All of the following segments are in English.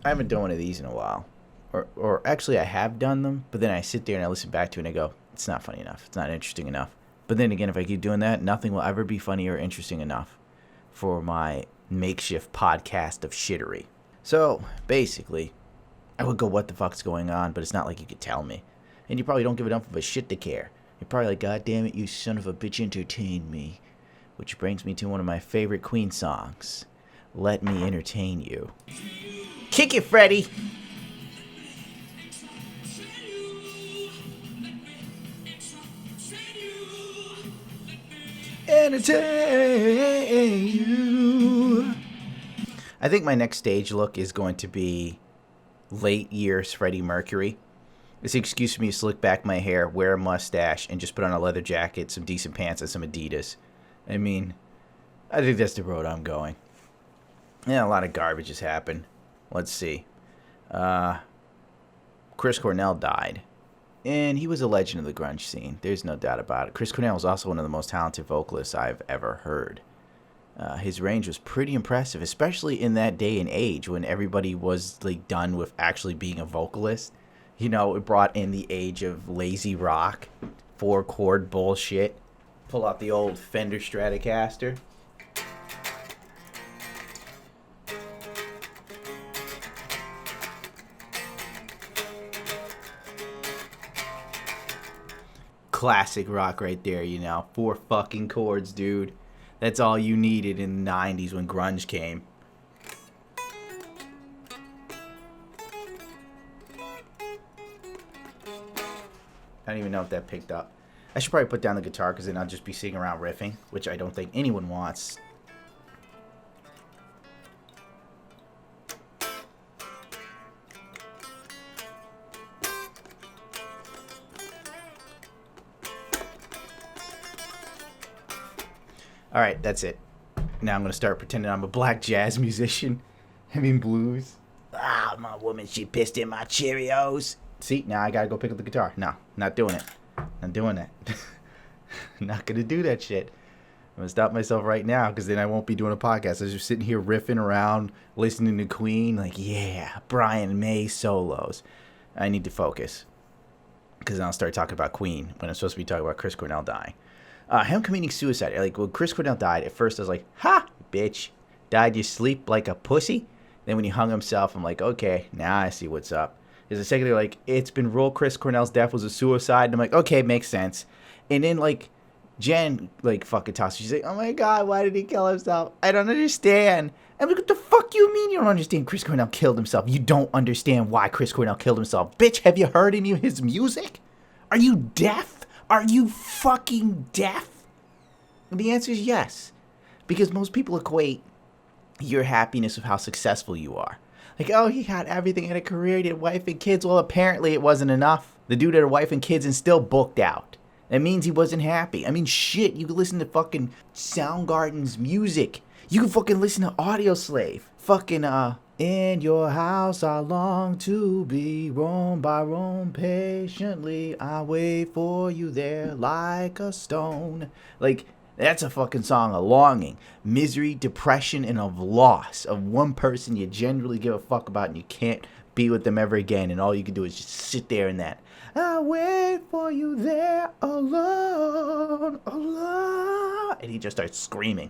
I haven't done one of these in a while. Or actually, I have done them, but then I sit there and I listen back to it and I go, it's not funny enough. It's not interesting enough. But then again, if I keep doing that, nothing will ever be funny or interesting enough for my makeshift podcast of shittery. So, basically, I would go, what the fuck's going on? But it's not like you could tell me. And you probably don't give enough of a shit to care. You're probably like, God damn it, you son of a bitch, entertain me. Which brings me to one of my favorite Queen songs. Let me entertain you. Kick it, Freddie! Entertain you. I think my next stage look is going to be late years Freddie Mercury. It's an excuse for me to slick back my hair, wear a mustache, and just put on a leather jacket, some decent pants, and some Adidas. I mean, I think that's the road I'm going. Yeah, a lot of garbage has happened. Let's see. Chris Cornell died. And he was a legend of the grunge scene. There's no doubt about it. Chris Cornell was also one of the most talented vocalists I've ever heard. His range was pretty impressive, especially in that day and age when everybody was like done with actually being a vocalist. You know, it brought in the age of lazy rock, 4-chord bullshit. Pull out the old Fender Stratocaster. Classic rock right there, you know. 4 fucking chords, dude. That's all you needed in the 90s when grunge came. I don't even know if that picked up. I should probably put down the guitar because then I'll just be sitting around riffing, which I don't think anyone wants. Alright, that's it. Now I'm going to start pretending I'm a black jazz musician. I mean blues. Ah, my woman, she pissed in my Cheerios. See, now I got to go pick up the guitar. No, not doing it. Not doing that. Not going to do that shit. I'm going to stop myself right now because then I won't be doing a podcast. I was just sitting here riffing around, listening to Queen. Like, yeah, Brian May solos. I need to focus because then I'll start talking about Queen when I'm supposed to be talking about Chris Cornell dying. Him committing suicide. Like, when Chris Cornell died, at first I was like, ha, bitch. Died you sleep like a pussy? Then when he hung himself, I'm like, okay, now I see what's up. There's a second they're like, it's been ruled Chris Cornell's death was a suicide. And I'm like, okay, makes sense. And then, like, Jen, like, fucking tosses. She's like, oh my God, why did he kill himself? I don't understand. I'm like, what the fuck you mean you don't understand Chris Cornell killed himself? You don't understand why Chris Cornell killed himself. Bitch, have you heard any of his music? Are you deaf? Are you fucking deaf? And the answer is yes. Because most people equate your happiness with how successful you are. Like, oh, he had everything, he had a career, he had a wife and kids. Well, apparently it wasn't enough. The dude had a wife and kids and still booked out. That means he wasn't happy. I mean, shit, you can listen to fucking Soundgarden's music. You can fucking listen to Audioslave. Fucking, in your house I long to be, roam by roam patiently. I wait for you there like a stone. Like, that's a fucking song of longing, misery, depression, and of loss of one person you genuinely give a fuck about and you can't be with them ever again. And all you can do is just sit there in that. I wait for you there alone, alone. And he just starts screaming.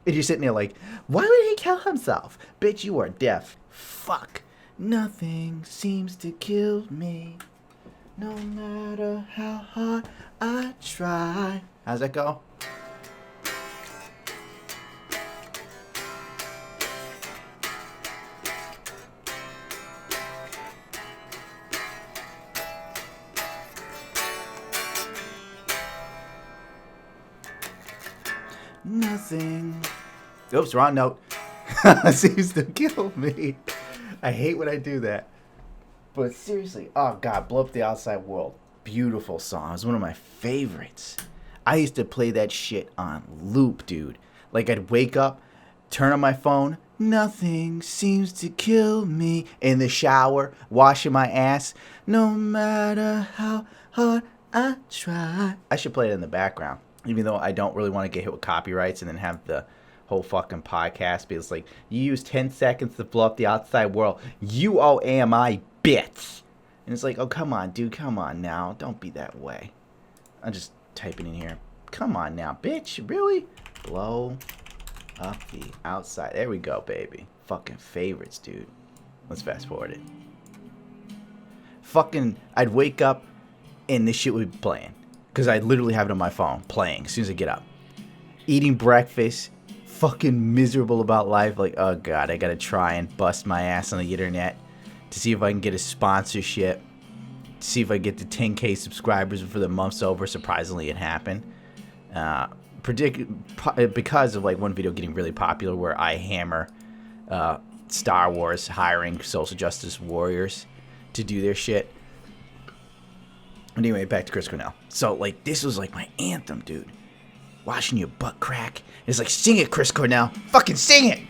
And you're sitting there like, why would he kill himself? Bitch, you are deaf. Fuck. Nothing seems to kill me, no matter how hard I try. How's that go? Nothing. Oops, wrong note. Seems to kill me. I hate when I do that. But seriously, oh God, Blow Up the Outside World. Beautiful song. It's one of my favorites. I used to play that shit on loop, dude. Like, I'd wake up, turn on my phone, nothing seems to kill me. In the shower, washing my ass, no matter how hard I try. I should play it in the background, even though I don't really want to get hit with copyrights and then have the whole fucking podcast. Because like, you use 10 seconds to blow up the outside world. You owe AMI bits. And it's like, oh, come on, dude. Come on now. Don't be that way. I'm just typing in here. Come on now, bitch. Really? Blow up the outside. There we go, baby. Fucking favorites, dude. Let's fast forward it. Fucking, I'd wake up and this shit would be playing. Because I'd literally have it on my phone, playing as soon as I get up. Eating breakfast. Fucking miserable about life. Like, oh god, I gotta try and bust my ass on the internet to see if I can get a sponsorship. To see if I get to 10K subscribers before the month's over. Surprisingly, it happened. Because of like one video getting really popular where I hammer Star Wars hiring social justice warriors to do their shit. Anyway, back to Chris Cornell. So like, this was like my anthem, dude. Watching your butt crack. It's like, sing it, Chris Cornell. Fucking sing it.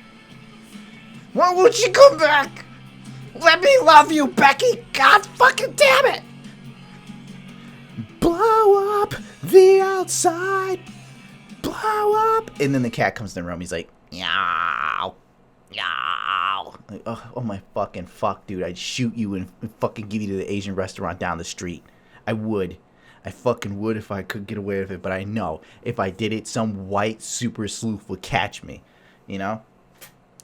Why won't you come back? Let me love you, Becky. God fucking damn it. Blow up the outside. Blow up. And then the cat comes in the room. He's like, yow. Yow. Like, oh my fucking fuck, dude. I'd shoot you and fucking give you to the Asian restaurant down the street. I would. I fucking would if I could get away with it. But I know if I did it, some white super sleuth would catch me. You know?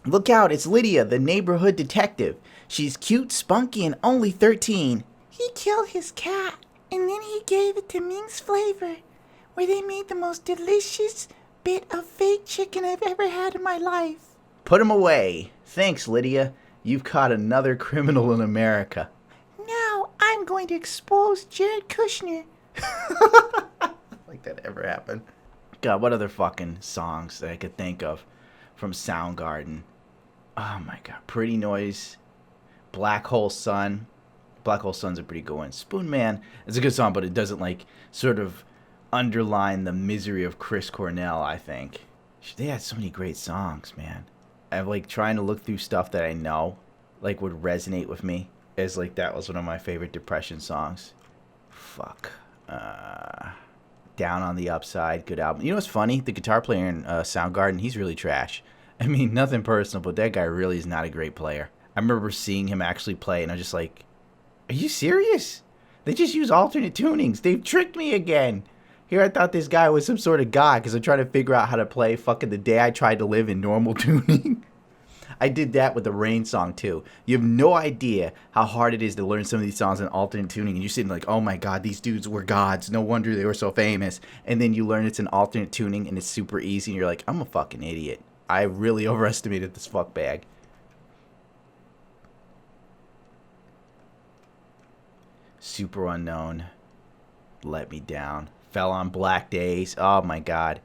Look out, it's Lydia, the neighborhood detective. She's cute, spunky, and only 13. He killed his cat, and then he gave it to Ming's Flavor, where they made the most delicious bit of fake chicken I've ever had in my life. Put him away. Thanks, Lydia. You've caught another criminal in America. Now I'm going to expose Jared Kushner. Like that ever happened. God, what other fucking songs that I could think of from Soundgarden? Oh my god. Pretty Noise. Black Hole Sun. Black Hole Sun's a pretty good one. Spoon Man is a good song, but it doesn't like sort of underline the misery of Chris Cornell, I think. They had so many great songs, man. I'm like trying to look through stuff that I know like would resonate with me. As like that was one of my favorite Depression songs. Fuck. Down on the Upside, good album. You know what's funny? The guitar player in Soundgarden, he's really trash. I mean, nothing personal, but that guy really is not a great player. I remember seeing him actually play, and I'm just like, are you serious? They just use alternate tunings. They've tricked me again. Here I thought this guy was some sort of god, because I'm trying to figure out how to play fucking The Day I Tried to Live in normal tuning. I did that with the Rain song, too. You have no idea how hard it is to learn some of these songs in alternate tuning. And you're sitting like, oh my god, these dudes were gods. No wonder they were so famous. And then you learn it's an alternate tuning and it's super easy. And you're like, I'm a fucking idiot. I really overestimated this fuck bag. Super Unknown. Let Me Down. Fell on Black Days. Oh my god.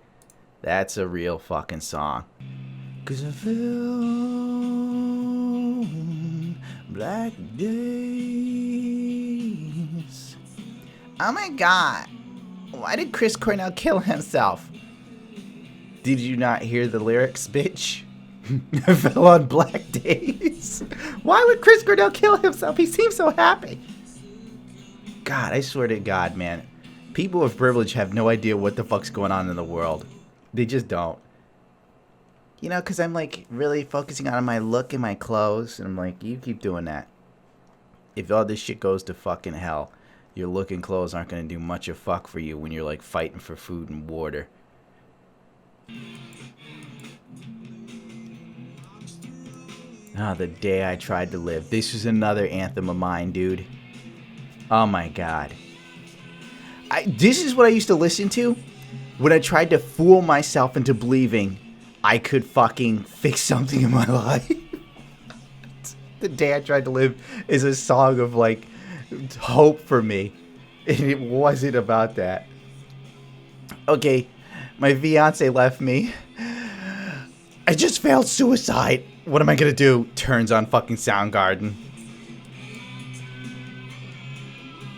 That's a real fucking song. 'Cause I fell on black days. Oh my god. Why did Chris Cornell kill himself? Did you not hear the lyrics, bitch? I fell on black days. Why would Chris Cornell kill himself? He seems so happy. God, I swear to God, man. People with privilege have no idea what the fuck's going on in the world. They just don't. You know, because I'm, like, really focusing on my look and my clothes. And I'm like, you keep doing that. If all this shit goes to fucking hell, your look and clothes aren't going to do much of fuck for you when you're, like, fighting for food and water. Ah, The Day I Tried to Live. This was another anthem of mine, dude. Oh, my God. This is what I used to listen to when I tried to fool myself into believing I could fucking fix something in my life. The Day I Tried to Live is a song of, like, hope for me. And it wasn't about that. Okay, my fiance left me. I just failed suicide. What am I gonna do? Turns on fucking Soundgarden.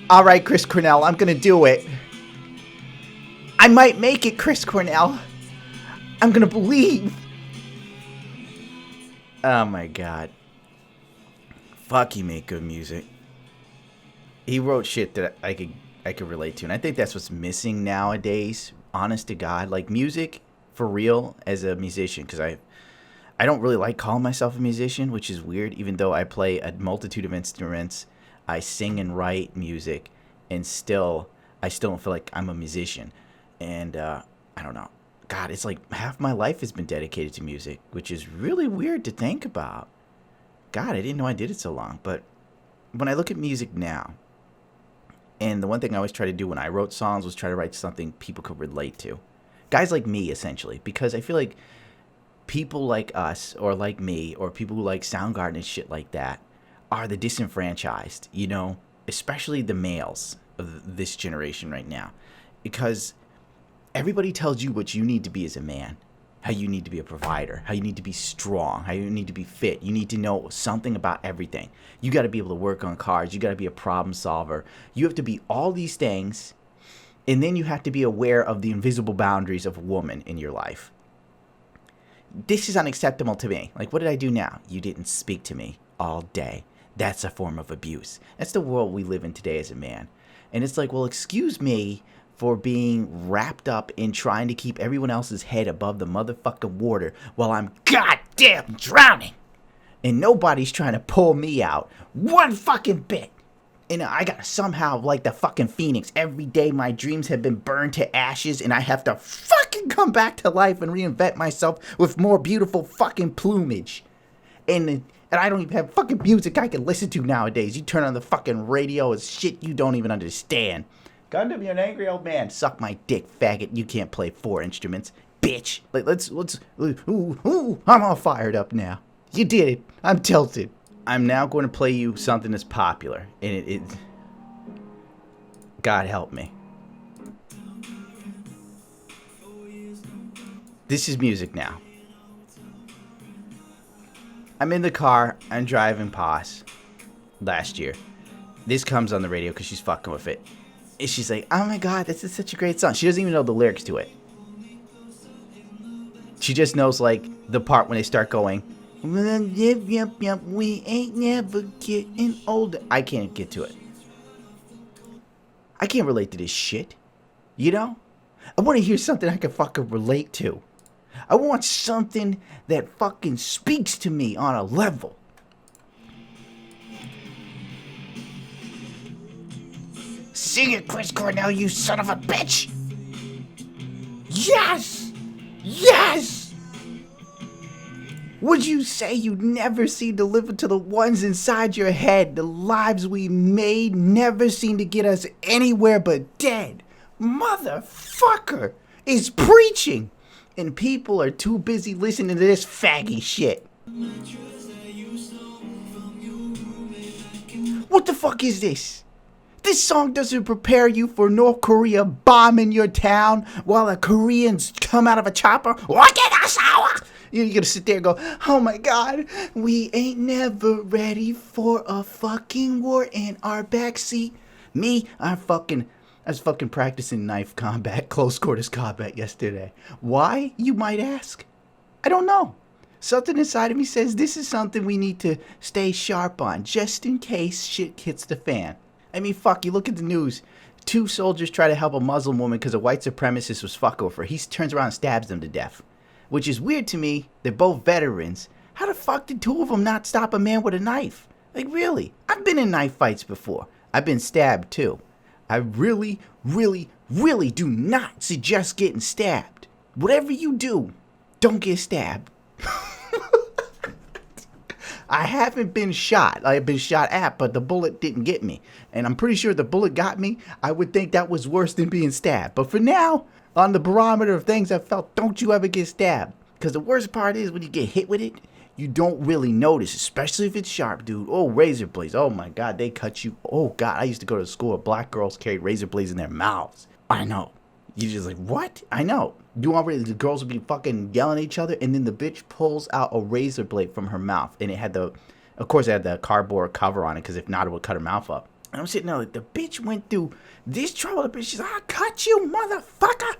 Alright, Chris Cornell, I'm gonna do it. I might make it, Chris Cornell. I'm gonna believe. Oh my god. Fuck, he made good music. He wrote shit that I could relate to, and I think that's what's missing nowadays. Honest to God, like music for real as a musician, because I don't really like calling myself a musician, which is weird, even though I play a multitude of instruments. I sing and write music, and I still don't feel like I'm a musician. And I don't know. God, it's like half my life has been dedicated to music, which is really weird to think about. God, I didn't know I did it so long. But when I look at music now, and the one thing I always try to do when I wrote songs was try to write something people could relate to. Guys like me, essentially, because I feel like people like us, or like me, or people who like Soundgarden and shit like that, are the disenfranchised, especially the males of this generation right now. Because everybody tells you what you need to be as a man, how you need to be a provider, how you need to be strong, how you need to be fit. You need to know something about everything. You got to be able to work on cars. You got to be a problem solver. You have to be all these things, and then you have to be aware of the invisible boundaries of a woman in your life. This is unacceptable to me. Like, what did I do now? You didn't speak to me all day. That's a form of abuse. That's the world we live in today as a man. And it's like, well, excuse me for being wrapped up in trying to keep everyone else's head above the motherfucking water while I'm goddamn drowning. And nobody's trying to pull me out one fucking bit. And I gotta somehow, like the fucking phoenix, every day my dreams have been burned to ashes, and I have to fucking come back to life and reinvent myself with more beautiful fucking plumage. And I don't even have fucking music I can listen to nowadays. You turn on the fucking radio, it's shit you don't even understand. Gundam, you're an angry old man. Suck my dick, faggot. You can't play 4 instruments, bitch. Like, let's, I'm all fired up now. You did it. I'm tilted. I'm now going to play you something that's popular, and it God help me. This is music now. I'm in the car. I'm driving past last year. This comes on the radio because she's fucking with it. And she's like, oh my God, this is such a great song. She doesn't even know the lyrics to it. She just knows, like, the part when they start going, yep, we ain't never getting older. I can't get to it. I can't relate to this shit. I want to hear something I can fucking relate to. I want something that fucking speaks to me on a level. Sing it, Chris Cornell, you son of a bitch! Yes! Yes! Would you say you never seem to live to the ones inside your head? The lives we made never seem to get us anywhere but dead. Motherfucker is preaching, and people are too busy listening to this faggy shit. What the fuck is this? This song doesn't prepare you for North Korea bombing your town while the Koreans come out of a chopper. You're gonna sit there and go, oh my God, we ain't never ready for a fucking war in our backseat. Me, I was fucking practicing knife combat, close quarters combat yesterday. Why, you might ask? I don't know. Something inside of me says this is something we need to stay sharp on, just in case shit hits the fan. I mean, fuck, you look at the news. 2 soldiers try to help a Muslim woman because a white supremacist was fucking with her. He turns around and stabs them to death. Which is weird to me. They're both veterans. How the fuck did 2 of them not stop a man with a knife? Like, really? I've been in knife fights before. I've been stabbed, too. I really, really, really do not suggest getting stabbed. Whatever you do, don't get stabbed. I haven't been shot. I've been shot at, but the bullet didn't get me. And I'm pretty sure the bullet got me. I would think that was worse than being stabbed. But for now, on the barometer of things I felt, don't you ever get stabbed. Because the worst part is when you get hit with it, you don't really notice, especially if it's sharp, dude. Oh, razor blades. Oh, my God, they cut you. Oh, God, I used to go to school where black girls carried razor blades in their mouths. I know. You're just like, what? I know. The girls would be fucking yelling at each other, and then the bitch pulls out a razor blade from her mouth, and it had the cardboard cover on it, because if not, it would cut her mouth up. And I'm sitting there like, the bitch went through this trouble. The bitch, she's like, I'll cut you, motherfucker.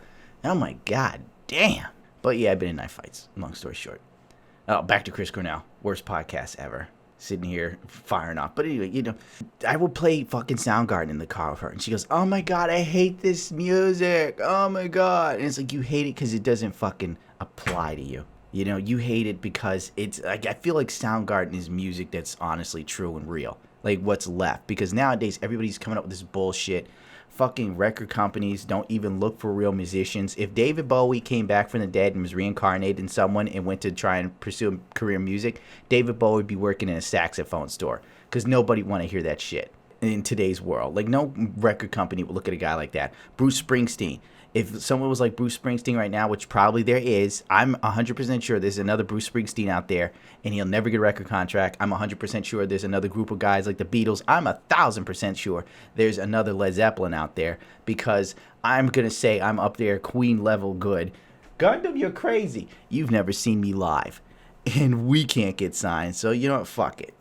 Oh my God, damn. But yeah, I've been in knife fights, long story short. Oh, back to Chris Cornell. Worst podcast ever. sitting here firing off. But anyway, I would play fucking Soundgarden in the car with her, and she goes, "Oh my god, I hate this music. Oh my god." And it's like, you hate it because it doesn't fucking apply to you. You hate it because it's like, I feel like Soundgarden is music that's honestly true and real. Like, what's left? Because nowadays everybody's coming up with this bullshit. Fucking record companies don't even look for real musicians. If David Bowie came back from the dead and was reincarnated in someone and went to try and pursue a career in music, David Bowie would be working in a saxophone store, because nobody want to hear that shit in today's world. Like, no record company would look at a guy like that. Bruce Springsteen. If someone was like Bruce Springsteen right now, which probably there is, I'm 100% sure there's another Bruce Springsteen out there, and he'll never get a record contract. I'm 100% sure there's another group of guys like the Beatles. I'm 1,000% sure there's another Led Zeppelin out there, because I'm going to say I'm up there Queen level good. Gundam, you're crazy. You've never seen me live, and we can't get signed, so you know what? Fuck it.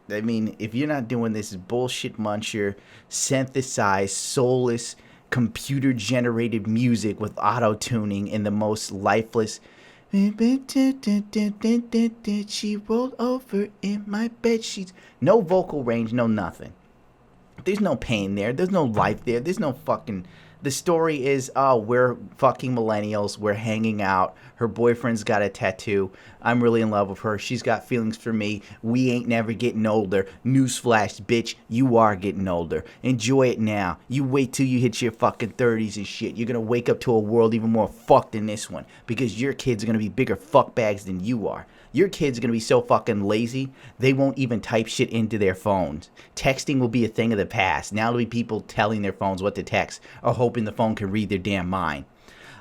I mean, if you're not doing this bullshit muncher, synthesized, soulless, computer-generated music with auto-tuning and the most lifeless. She rolled over in my bed sheets. No vocal range, no nothing. There's no pain there. There's no life there. There's no fucking... The story is, oh, we're fucking millennials. We're hanging out. Her boyfriend's got a tattoo. I'm really in love with her. She's got feelings for me. We ain't never getting older. Newsflash, bitch. You are getting older. Enjoy it now. You wait till you hit your fucking 30s and shit. You're going to wake up to a world even more fucked than this one, because your kids are going to be bigger fuckbags than you are. Your kids are going to be so fucking lazy, they won't even type shit into their phones. Texting will be a thing of the past. Now it'll be people telling their phones what to text or hoping the phone can read their damn mind.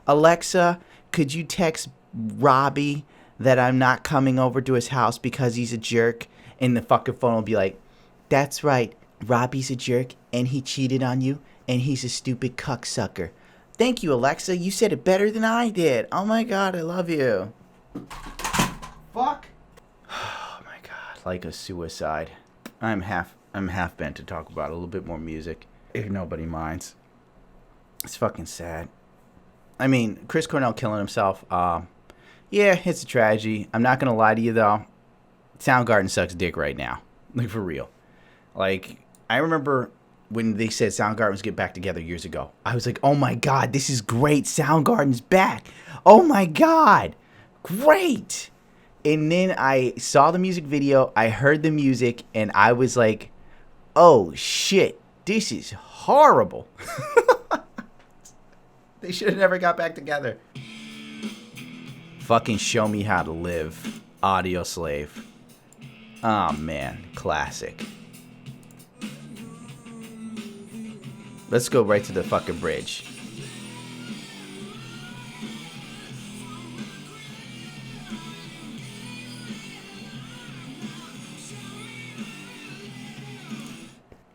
Alexa, could you text Robbie that I'm not coming over to his house because he's a jerk? And the fucking phone will be like, that's right, Robbie's a jerk and he cheated on you and he's a stupid cucksucker. Thank you, Alexa. You said it better than I did. Oh my god, I love you. Fuck. Oh my god, like a suicide. I'm half bent to talk about a little bit more music, if nobody minds. It's fucking sad. I mean, Chris Cornell killing himself. Yeah, it's a tragedy. I'm not gonna lie to you though. Soundgarden sucks dick right now. Like, for real. Like, I remember when they said Soundgarden was get back together years ago. I was like, oh my god, this is great. Soundgarden's back. Oh my god, great. And then I saw the music video, I heard the music, and I was like, oh shit, this is horrible. They should have never got back together. Fucking Show Me How to Live, Audio Slave. Oh man, classic. Let's go right to the fucking bridge.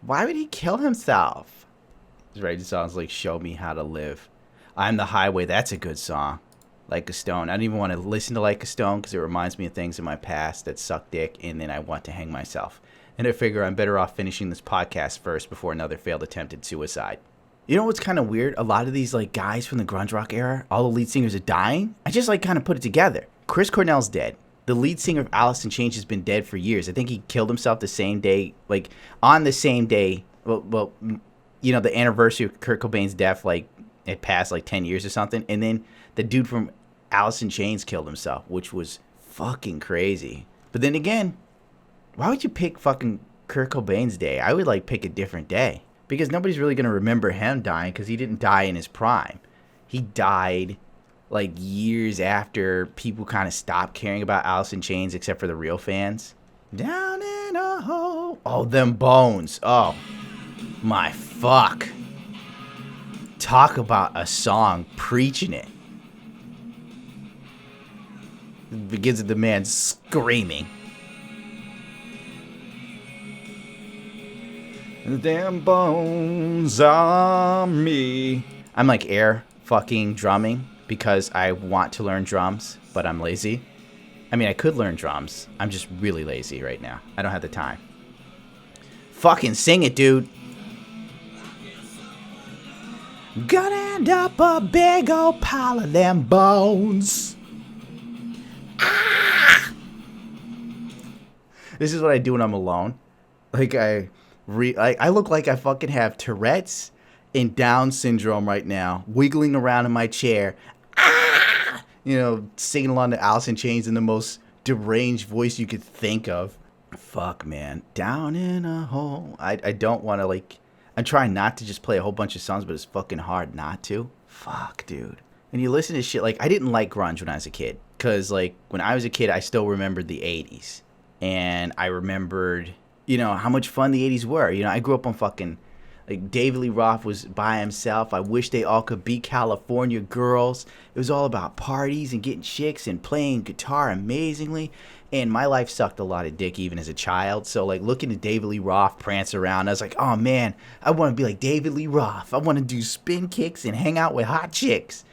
Why would he kill himself? This right, it sounds like Show Me How to Live. I'm the Highway, that's a good song. Like a Stone. I don't even want to listen to Like a Stone because it reminds me of things in my past that suck dick, and then I want to hang myself. And I figure I'm better off finishing this podcast first before another failed attempted suicide. You know what's kind of weird? A lot of these like guys from the grunge rock era, all the lead singers are dying. I just like kind of put it together. Chris Cornell's dead. The lead singer of Alice in Chains has been dead for years. I think he killed himself the same day, like on the same day. Well, you know, the anniversary of Kurt Cobain's death, like it passed like 10 years or something. And then the dude from Alice in Chains killed himself, which was fucking crazy. But then again, why would you pick fucking Kurt Cobain's day? I would like pick a different day, because nobody's really going to remember him dying, because he didn't die in his prime. He died like years after people kind of stopped caring about Alice in Chains, except for the real fans. Down in a hole. Oh, them bones. Oh, my fuck. Talk about a song preaching it. It begins with the man screaming. The damn bones on me. I'm like air fucking drumming because I want to learn drums, but I'm lazy. I mean, I could learn drums. I'm just really lazy right now. I don't have the time. Fucking sing it, dude. Gonna end up a big old pile of them bones. Ah! This is what I do when I'm alone. Like I look like I fucking have Tourette's and Down syndrome right now, wiggling around in my chair. Ah! Singing along to Alice in Chains in the most deranged voice you could think of. Fuck, man. Down in a hole. I don't want to, like... I'm trying not to just play a whole bunch of songs, but it's fucking hard not to. Fuck, dude. And you listen to shit, like, I didn't like grunge when I was a kid. Because, like, when I was a kid, I still remembered the 80s. And I remembered, how much fun the 80s were. I grew up on fucking... Like, David Lee Roth was by himself. I wish they all could be California girls. It was all about parties and getting chicks and playing guitar amazingly. And my life sucked a lot of dick even as a child. So, like, looking at David Lee Roth prance around, I was like, oh, man, I want to be like David Lee Roth. I want to do spin kicks and hang out with hot chicks.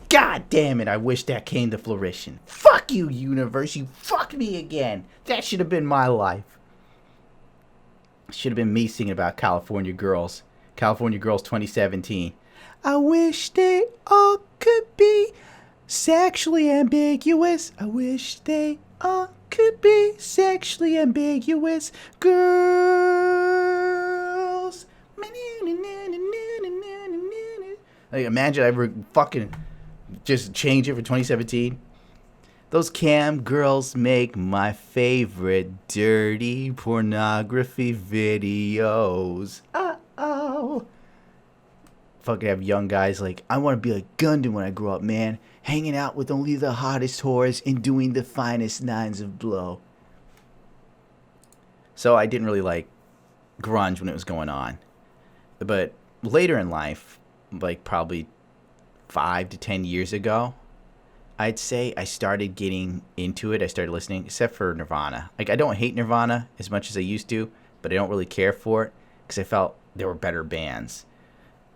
God damn it, I wish that came to fruition. Fuck you, universe. You fucked me again. That should have been my life. Should have been me singing about California Girls. California Girls 2017. I wish they all could be sexually ambiguous. I wish they all could be sexually ambiguous. Girls. Like, imagine I fucking just change it for 2017. Those cam girls make my favorite dirty pornography videos. Uh-oh. Fucking have young guys like, I want to be like Gundam when I grow up, man. Hanging out with only the hottest whores and doing the finest nines of blow. So I didn't really like grunge when it was going on. But later in life, like probably 5 to 10 years ago, I'd say I started getting into it. I started listening, except for Nirvana. Like, I don't hate Nirvana as much as I used to, but I don't really care for it because I felt there were better bands.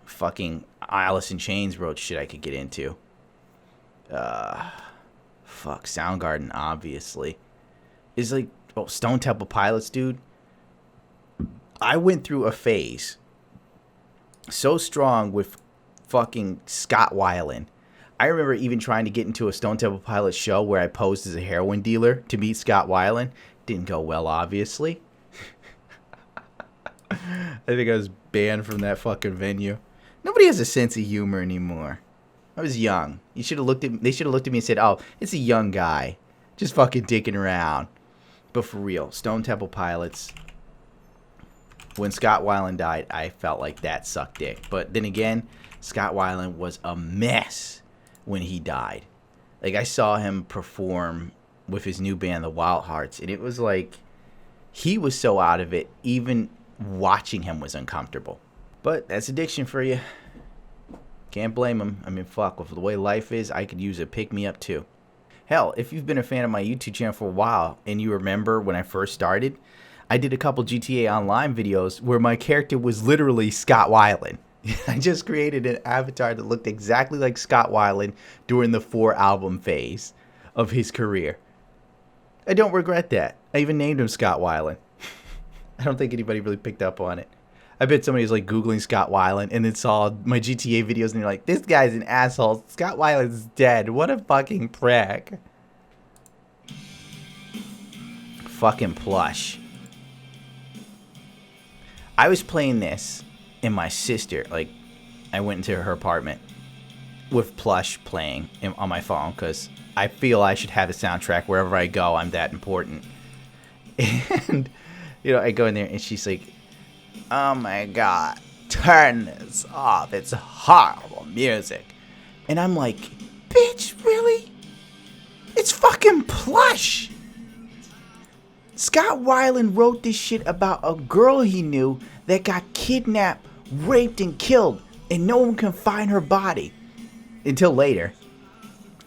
Fucking Alice in Chains wrote shit I could get into. Fuck, Soundgarden, obviously. Is like, Stone Temple Pilots, dude. I went through a phase so strong with fucking Scott Weiland. I remember even trying to get into a Stone Temple Pilots show where I posed as a heroin dealer to meet Scott Weiland. Didn't go well, obviously. I think I was banned from that fucking venue. Nobody has a sense of humor anymore. I was young. They should have looked at me and said, "Oh, it's a young guy, just fucking dicking around." But for real, Stone Temple Pilots. When Scott Weiland died, I felt like that sucked dick. But then again, Scott Weiland was a mess when he died. Like, I saw him perform with his new band, the Wild Hearts, and it was like he was so out of it, even watching him was uncomfortable. But that's addiction for you. Can't blame him. I mean, fuck, with the way life is, I could use a pick-me-up too. Hell, if you've been a fan of my YouTube channel for a while and you remember when I first started, I did a couple GTA Online videos where my character was literally Scott Weiland. I just created an avatar that looked exactly like Scott Weiland during the 4-album phase of his career. I don't regret that. I even named him Scott Weiland. I don't think anybody really picked up on it. I bet somebody was like Googling Scott Weiland and then saw my GTA videos and they're like, this guy's an asshole. Scott Weiland's dead. What a fucking prick. Fucking Plush. I was playing this and my sister, like, I went into her apartment with Plush playing on my phone because I feel I should have a soundtrack wherever I go. I'm that important. And, I go in there and she's like, oh my God, turn this off. It's horrible music. And I'm like, bitch, really? It's fucking Plush. Scott Weiland wrote this shit about a girl he knew that got kidnapped, raped, and killed, and no one can find her body until later.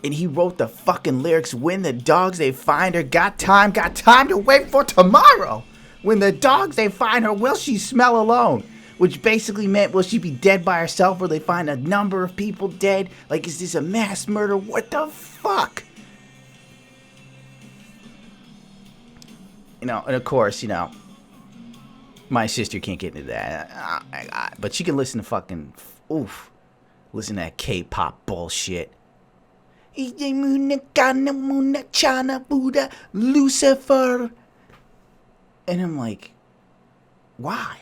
And he wrote the fucking lyrics, when the dogs they find her got time to wait for tomorrow. When the dogs they find her, will she smell alone? Which basically meant, will she be dead by herself or they find a number of people dead? Like, is this a mass murder? What the fuck? And of course, my sister can't get into that. Oh my God. But she can listen to fucking, listen to that K-pop bullshit. Lucifer. And I'm like, why?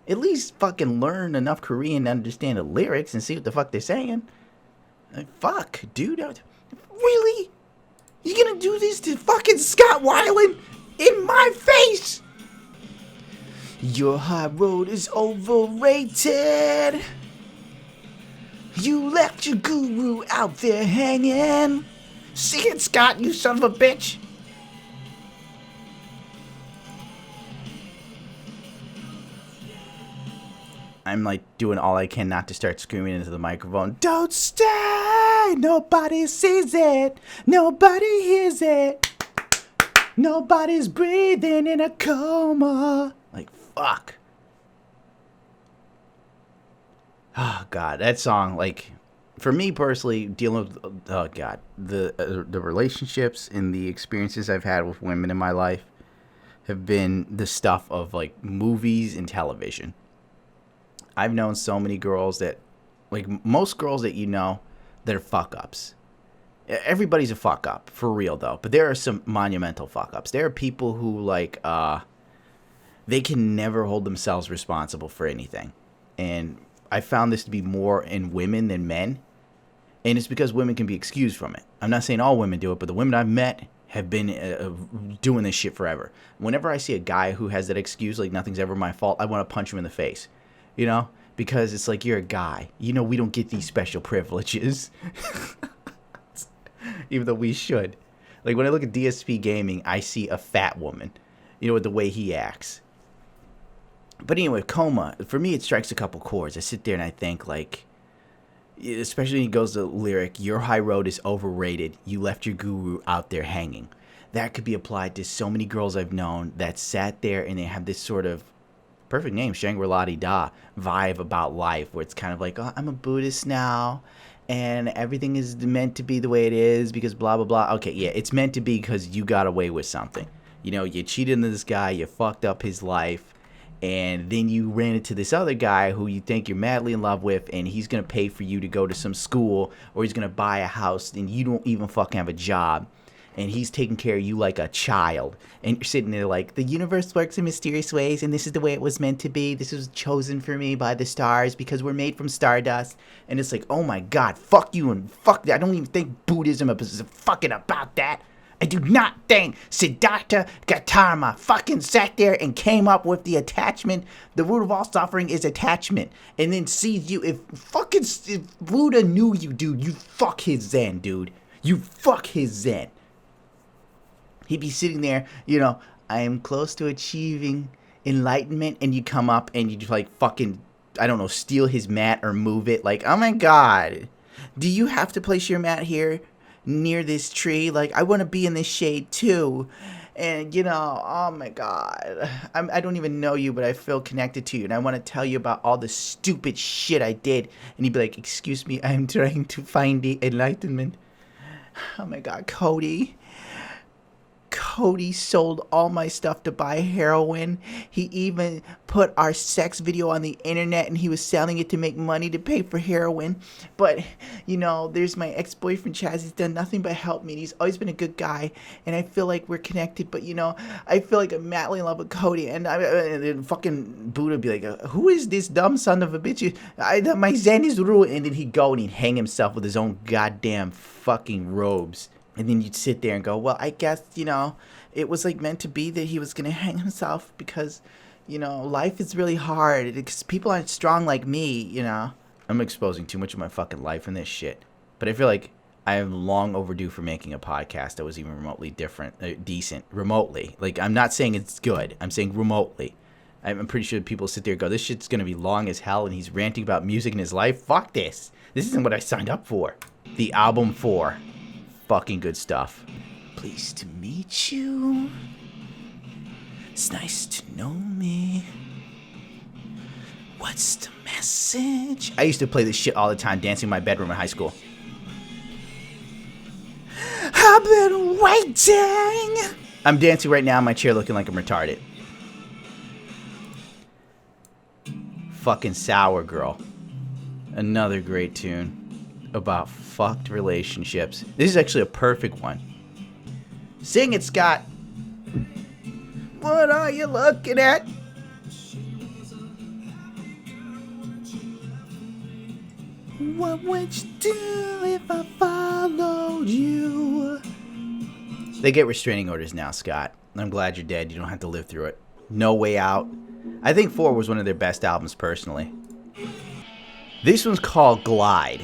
At least fucking learn enough Korean to understand the lyrics and see what the fuck they're saying. Like, fuck, dude. Really? You gonna do this to fucking Scott Weiland in my face? Your high road is overrated. You left your guru out there hanging. See it, Scott, you son of a bitch. I'm like doing all I can not to start screaming into the microphone. Don't stay! Nobody sees it. Nobody hears it. Nobody's breathing in a coma. Like, fuck. Oh, God. That song, like, for me personally, dealing with, oh, God, the relationships and the experiences I've had with women in my life have been the stuff of, like, movies and television. I've known so many girls that, like, most girls that you know, they're fuck-ups. Everybody's a fuck-up, for real, though. But there are some monumental fuck-ups. There are people who, like, they can never hold themselves responsible for anything. And I found this to be more in women than men. And it's because women can be excused from it. I'm not saying all women do it, but the women I've met have been doing this shit forever. Whenever I see a guy who has that excuse, like, nothing's ever my fault, I want to punch him in the face. You know, because it's like, you're a guy. You know, we don't get these special privileges. Even though we should. Like, when I look at DSP Gaming, I see a fat woman. You know, with the way he acts. But anyway, Coma, for me, it strikes a couple chords. I sit there and I think, like, especially when he goes to lyric, your high road is overrated. You left your guru out there hanging. That could be applied to so many girls I've known that sat there and they have this sort of, perfect name, Shangri-La-Di-Da vibe about life, where it's kind of like, oh, I'm a Buddhist now, and everything is meant to be the way it is because blah, blah, blah. Okay, yeah, it's meant to be because you got away with something. You know, you cheated on this guy, you fucked up his life, and then you ran into this other guy who you think you're madly in love with, and he's going to pay for you to go to some school, or he's going to buy a house, and you don't even fucking have a job. And he's taking care of you like a child. And you're sitting there like, the universe works in mysterious ways, and this is the way it was meant to be. This was chosen for me by the stars because we're made from stardust. And it's like, oh my God, fuck you and fuck that. I don't even think Buddhism is fucking about that. I do not think Siddhartha Gautama fucking sat there and came up with the attachment. The root of all suffering is attachment. And then sees you. If Buddha knew you, dude, you fuck his Zen, dude. You fuck his Zen. He'd be sitting there, you know, I am close to achieving enlightenment, and you come up and you just like fucking, I don't know, steal his mat or move it. Like, oh my God, do you have to place your mat here near this tree? Like, I want to be in this shade too. And, you know, oh my God, I don't even know you, but I feel connected to you. And I want to tell you about all the stupid shit I did. And he'd be like, excuse me, I'm trying to find the enlightenment. Oh my God, Cody sold all my stuff to buy heroin. He even put our sex video on the internet, and he was selling it to make money to pay for heroin. But, you know, there's my ex-boyfriend Chaz. He's done nothing but help me. He's always been a good guy, and I feel like we're connected. But, you know, I feel like I'm madly in love with Cody. And fucking Buddha be like, who is this dumb son of a bitch? My Zen is ruined. And then he'd go and he'd hang himself with his own goddamn fucking robes. And then you'd sit there and go, well, I guess, you know, it was like meant to be that he was going to hang himself because, you know, life is really hard. Because people aren't strong like me, you know. I'm exposing too much of my fucking life in this shit. But I feel like I am long overdue for making a podcast that was even remotely decent. Remotely. Like, I'm not saying it's good. I'm saying remotely. I'm pretty sure people sit there and go, this shit's going to be long as hell, and he's ranting about music in his life. Fuck this. This isn't what I signed up for. The album 4. Fucking good stuff. Pleased to meet you. It's nice to know me. What's the message? I used to play this shit all the time, dancing in my bedroom in high school. I've been waiting. I'm dancing right now in my chair looking like I'm retarded. Fucking Sour Girl. Another great tune about fucked relationships. This is actually a perfect one. Sing it, Scott. Whoa, What are you looking at? What would you do if I followed you? They get restraining orders now, Scott. I'm glad you're dead. You don't have to live through it. No Way Out. I think 4 was one of their best albums, personally. This one's called Glide.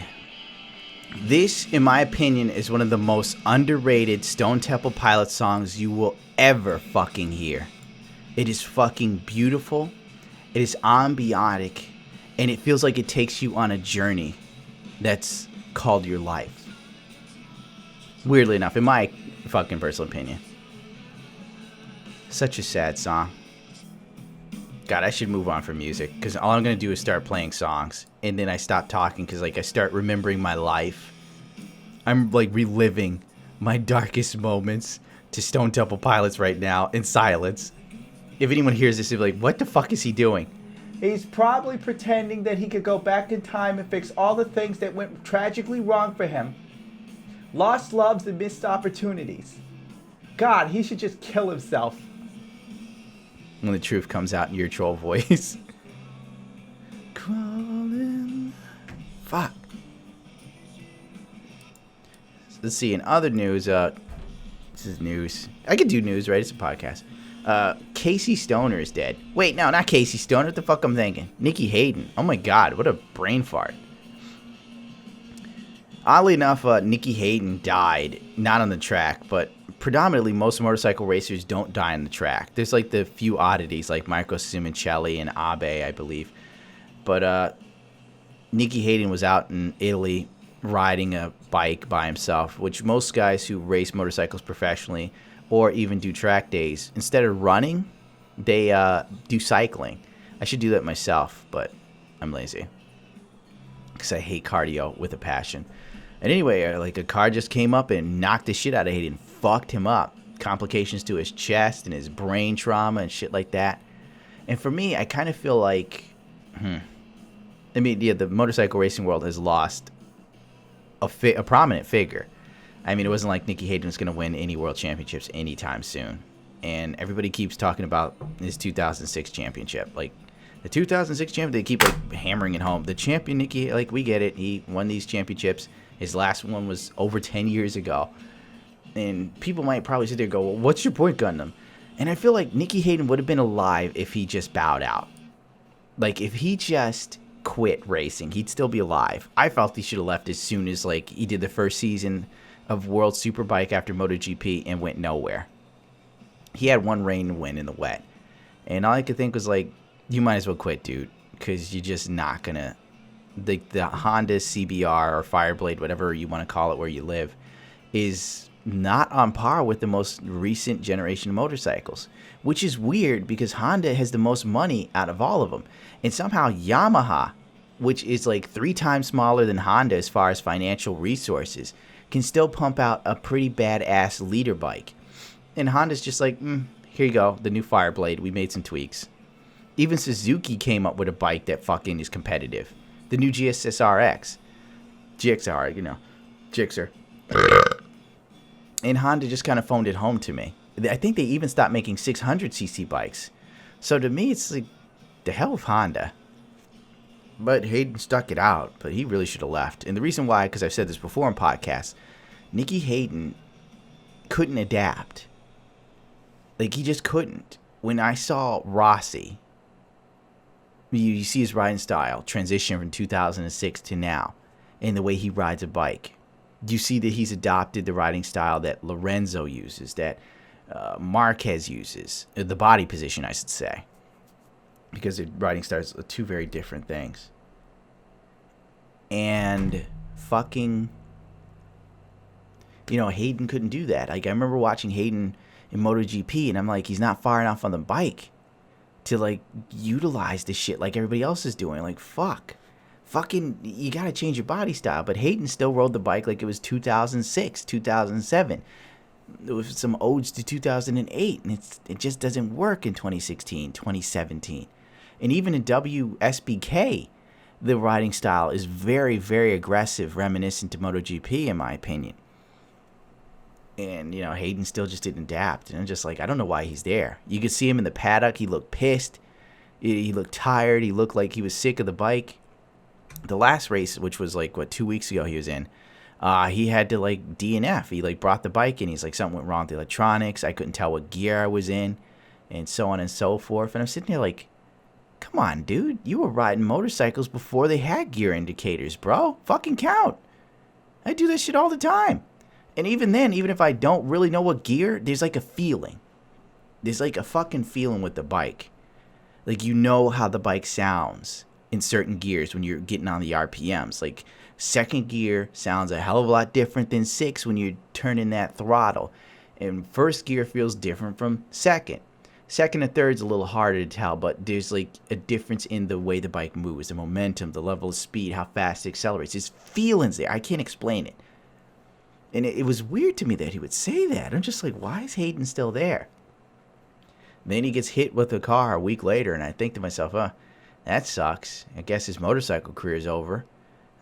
This, in my opinion, is one of the most underrated Stone Temple Pilots songs you will ever fucking hear. It is fucking beautiful. It is ambiotic. And it feels like it takes you on a journey that's called your life. Weirdly enough, in my fucking personal opinion. Such a sad song. God, I should move on from music, because all I'm going to do is start playing songs, and then I stop talking, because like I start remembering my life. I'm like reliving my darkest moments to Stone Temple Pilots right now in silence. If anyone hears this, they'll be like, what the fuck is he doing? He's probably pretending that he could go back in time and fix all the things that went tragically wrong for him. Lost loves and missed opportunities. God, he should just kill himself. When the truth comes out in your troll voice. Crawling. Fuck. Let's see, in other news, this is news. I could do news, right? It's a podcast. Casey Stoner is dead. Wait, no, not Casey Stoner. What the fuck I'm thinking? Nikki Hayden. Oh my god, what a brain fart. Oddly enough, Nikki Hayden died, not on the track, but predominantly most motorcycle racers don't die on the track. There's like the few oddities like Marco Simoncelli and Abe, I believe. But Nikki Hayden was out in Italy riding a bike by himself, which most guys who race motorcycles professionally or even do track days, instead of running, they do cycling. I should do that myself, but I'm lazy because I hate cardio with a passion. And anyway, like a car just came up and knocked the shit out of Hayden, fucked him up. Complications to his chest and his brain trauma and shit like that. And for me, I kind of feel like, I mean, yeah, the motorcycle racing world has lost a prominent figure. I mean, it wasn't like Nikki Hayden was going to win any world championships anytime soon. And everybody keeps talking about his 2006 championship. Like, the 2006 champion, they keep like hammering it home. The champion, Nikki, like, we get it. He won these championships. His last one was over 10 years ago. And people might probably sit there and go, well, what's your point, Gundam? And I feel like Nikki Hayden would have been alive if he just bowed out. Like, if he just quit racing, he'd still be alive. I felt he should have left as soon as, like, he did the first season of World Superbike after MotoGP and went nowhere. He had one rain win in the wet. And all I could think was, like, you might as well quit, dude, because you're just not going to... The Honda CBR or Fireblade, whatever you want to call it where you live, is not on par with the most recent generation of motorcycles, which is weird because Honda has the most money out of all of them. And somehow Yamaha, which is like 3 times smaller than Honda as far as financial resources, can still pump out a pretty badass leader bike. And Honda's just like, here you go, the new Fireblade. We made some tweaks. Even Suzuki came up with a bike that fucking is competitive. The new GSS-RX. GXR, you know. Gixxer. And Honda just kind of phoned it home to me. I think they even stopped making 600cc bikes. So to me, it's like, the hell with Honda. But Hayden stuck it out. But he really should have left. And the reason why, because I've said this before in podcasts, Nikki Hayden couldn't adapt. Like, he just couldn't. When I saw Rossi... You see his riding style transition from 2006 to now and the way he rides a bike. You see that he's adopted the riding style that Lorenzo uses, that Marquez uses. The body position, I should say. Because the riding styles are 2 very different things. And fucking... You know, Hayden couldn't do that. Like, I remember watching Hayden in MotoGP and I'm like, he's not far enough on the bike to, like, utilize the shit like everybody else is doing. Like, fuck. Fucking, you gotta change your body style. But Hayden still rode the bike like it was 2006, 2007. There was some odes to 2008. And it just doesn't work in 2016, 2017. And even in WSBK, the riding style is very, very aggressive, reminiscent to MotoGP, in my opinion. And, you know, Hayden still just didn't adapt. And I'm just like, I don't know why he's there. You could see him in the paddock. He looked pissed. He looked tired. He looked like he was sick of the bike. The last race, which was like, 2 weeks ago he was in, he had to, like, DNF. He, like, brought the bike in. He's like, something went wrong with the electronics. I couldn't tell what gear I was in, and so on and so forth. And I'm sitting there like, come on, dude. You were riding motorcycles before they had gear indicators, bro. Fucking count. I do this shit all the time. And even then, even if I don't really know what gear, there's like a feeling. There's like a fucking feeling with the bike. Like, you know how the bike sounds in certain gears when you're getting on the RPMs. Like, second gear sounds a hell of a lot different than 6 when you're turning that throttle. And first gear feels different from second. Second and third's a little harder to tell, but there's like a difference in the way the bike moves, the momentum, the level of speed, how fast it accelerates. There's feelings there. I can't explain it. And it was weird to me that he would say that. I'm just like, why is Hayden still there? Then he gets hit with a car a week later, and I think to myself, that sucks. I guess his motorcycle career is over.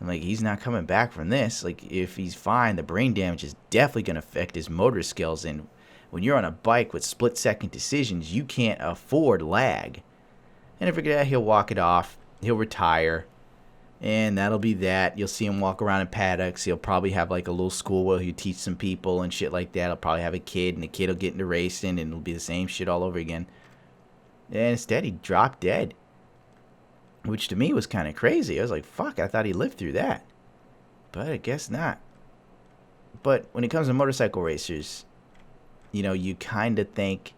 I'm like, he's not coming back from this. Like, if he's fine, the brain damage is definitely going to affect his motor skills. And when you're on a bike with split-second decisions, you can't afford lag. And I figured, he'll walk it off. He'll retire. And that'll be that. You'll see him walk around in paddocks. He'll probably have like a little school where he'll teach some people and shit like that. He'll probably have a kid, and the kid will get into racing, and it'll be the same shit all over again. And instead, he dropped dead. Which to me was kind of crazy. I was like, fuck, I thought he lived through that. But I guess not. But when it comes to motorcycle racers, you know, you kind of think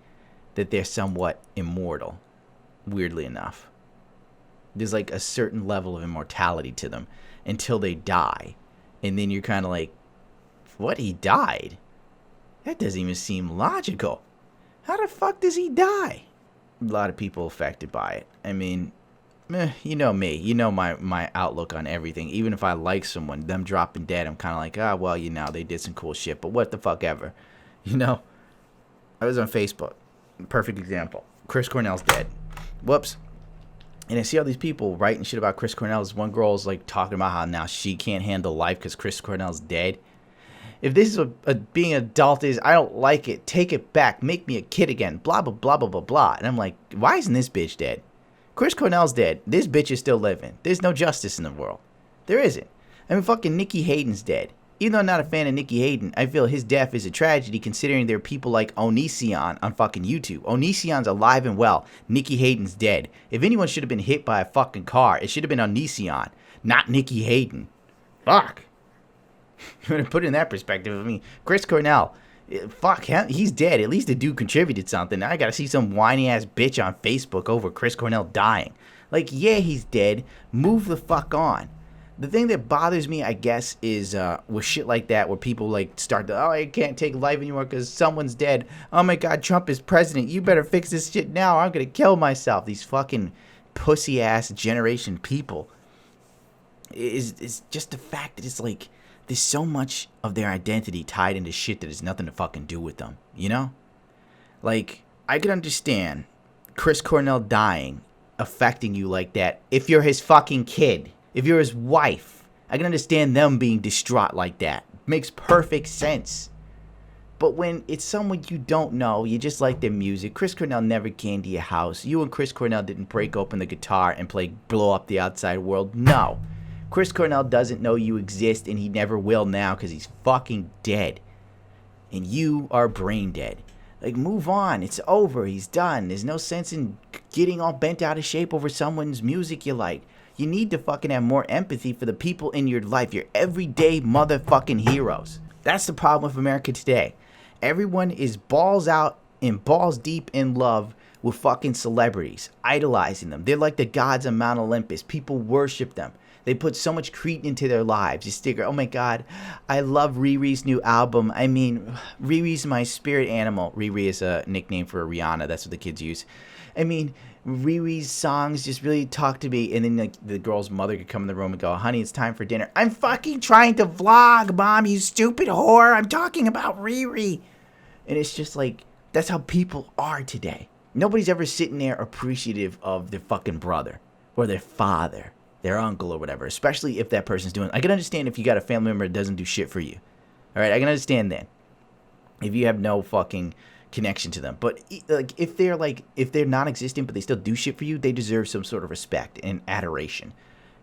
that they're somewhat immortal, weirdly enough. There's like a certain level of immortality to them until they die. And then you're kind of like, what, he died? That doesn't even seem logical. How the fuck does he die? A lot of people affected by it. I mean, you know me. You know my outlook on everything. Even if I like someone, them dropping dead, I'm kind of like, well, you know, they did some cool shit, but what the fuck ever. You know? I was on Facebook. Perfect example. Chris Cornell's dead. Whoops. And I see all these people writing shit about Chris Cornell. This one girl's like talking about how now she can't handle life because Chris Cornell's dead. If this is what being an adult is, I don't like it. Take it back. Make me a kid again. Blah, blah, blah, blah, blah, blah. And I'm like, why isn't this bitch dead? Chris Cornell's dead. This bitch is still living. There's no justice in the world. There isn't. I mean, fucking Nikki Hayden's dead. Even though I'm not a fan of Nikki Hayden, I feel his death is a tragedy considering there are people like Onision on fucking YouTube. Onision's alive and well. Nikki Hayden's dead. If anyone should have been hit by a fucking car, it should have been Onision, not Nikki Hayden. Fuck. You want to put it in that perspective, I mean, Chris Cornell, fuck, he's dead. At least the dude contributed something. Now I gotta see some whiny-ass bitch on Facebook over Chris Cornell dying. Like, yeah, he's dead. Move the fuck on. The thing that bothers me, I guess, is with shit like that, where people like start to, I can't take life anymore because someone's dead. Oh my God, Trump is president. You better fix this shit now. Or I'm gonna kill myself. These fucking pussy ass generation people. Is just the fact that it's like there's so much of their identity tied into shit that has nothing to fucking do with them. You know, like I could understand Chris Cornell dying affecting you like that if you're his fucking kid. If you're his wife, I can understand them being distraught like that. Makes perfect sense. But when it's someone you don't know, you just like their music. Chris Cornell never came to your house. You and Chris Cornell didn't break open the guitar and play Blow Up the Outside World. No. Chris Cornell doesn't know you exist, and he never will now because he's fucking dead. And you are brain dead. Like, move on. It's over. He's done. There's no sense in getting all bent out of shape over someone's music you like. You need to fucking have more empathy for the people in your life, your everyday motherfucking heroes. That's the problem with America today. Everyone is balls out and balls deep in love with fucking celebrities, idolizing them. They're like the gods of Mount Olympus. People worship them. They put so much credence into their lives. You sticker, oh my God, I love Riri's new album. I mean, Riri's my spirit animal. Riri is a nickname for Rihanna. That's what the kids use. I mean, Riri's songs just really talk to me. And then like the girl's mother could come in the room and go, honey, it's time for dinner. I'm fucking trying to vlog, Mom, you stupid whore. I'm talking about Riri. And it's just like, that's how people are today. Nobody's ever sitting there appreciative of their fucking brother or their father, their uncle or whatever, especially if that person's doing. I can understand if you got a family member that doesn't do shit for you. All right, I can understand that. if you have no fucking connection to them. But like if they're non-existent but they still do shit for you, they deserve some sort of respect and adoration.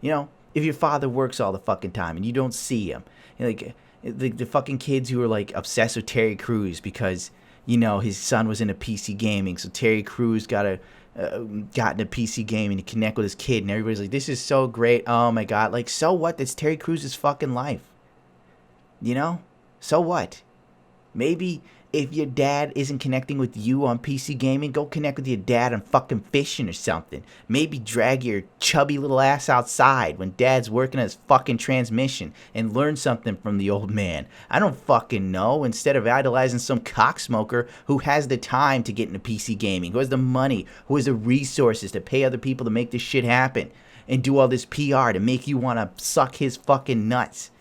You know, if your father works all the fucking time and you don't see him, like the fucking kids who are like obsessed with Terry Crews because his son was into PC gaming, so Terry Crews got into PC gaming to connect with his kid, and everybody's like, this is so great. Oh my god, like, so what? That's Terry Crews' fucking life. So what? Maybe if your dad isn't connecting with you on PC gaming, go connect with your dad on fucking fishing or something. Maybe drag your chubby little ass outside when dad's working on his fucking transmission and learn something from the old man. I don't fucking know. Instead of idolizing some cocksmoker who has the time to get into PC gaming, who has the money, who has the resources to pay other people to make this shit happen and do all this PR to make you want to suck his fucking nuts,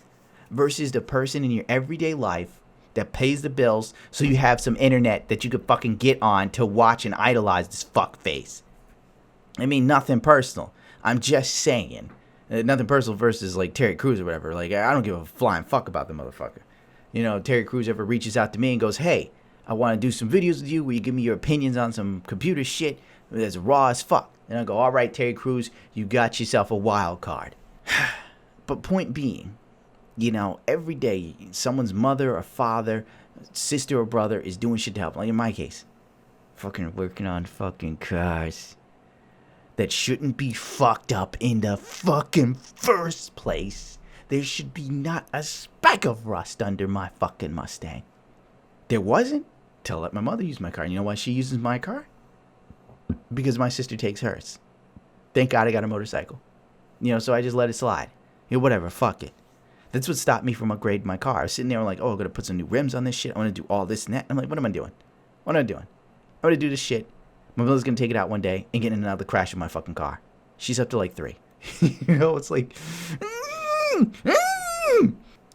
versus the person in your everyday life that pays the bills so you have some internet that you could fucking get on to watch and idolize this fuckface. I mean, nothing personal. I'm just saying. Nothing personal versus like Terry Crews or whatever. Like, I don't give a flying fuck about the motherfucker. Terry Crews ever reaches out to me and goes, hey, I want to do some videos with you where you give me your opinions on some computer shit that's raw as fuck. And I go, all right, Terry Crews, you got yourself a wild card. But point being, every day someone's mother or father, sister or brother is doing shit to help. Like in my case, fucking working on fucking cars that shouldn't be fucked up in the fucking first place. There should be not a speck of rust under my fucking Mustang. There wasn't till I let my mother use my car. And you know why she uses my car? Because my sister takes hers. Thank God I got a motorcycle. So I just let it slide. Whatever, fuck it. That's what stopped me from upgrading my car. I was sitting there like, oh, I'm going to put some new rims on this shit. I'm going to do all this and that. I'm like, what am I doing? What am I doing? I'm going to do this shit. My mother's going to take it out one day and get in another crash of my fucking car. She's up to like 3. It's like...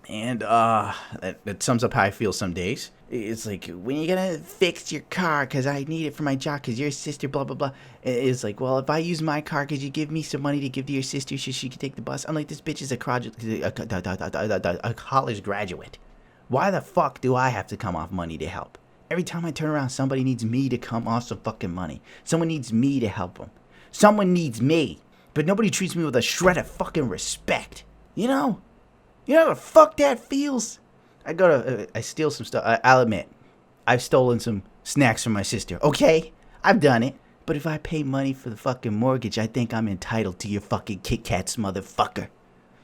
And that sums up how I feel some days. It's like, when are you going to fix your car? Because I need it for my job. Because your sister, blah, blah, blah. It's like, well, if I use my car, could you give me some money to give to your sister so she can take the bus? I'm like, this bitch is a college graduate. Why the fuck do I have to come off money to help? Every time I turn around, somebody needs me to come off some fucking money. Someone needs me to help them. Someone needs me. But nobody treats me with a shred of fucking respect. You know how the fuck that feels? I steal some stuff. I'll admit, I've stolen some snacks from my sister. Okay, I've done it. But if I pay money for the fucking mortgage, I think I'm entitled to your fucking Kit Kats, motherfucker.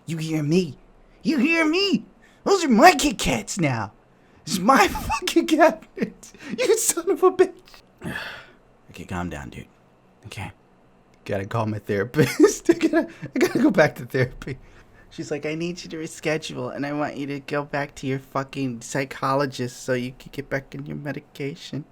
You hear me? You hear me? Those are my Kit Kats now. This is my fucking cabinet. You son of a bitch. Okay, calm down, dude. Okay. Gotta call my therapist. I gotta go back to therapy. She's like, I need you to reschedule, and I want you to go back to your fucking psychologist so you can get back in your medication.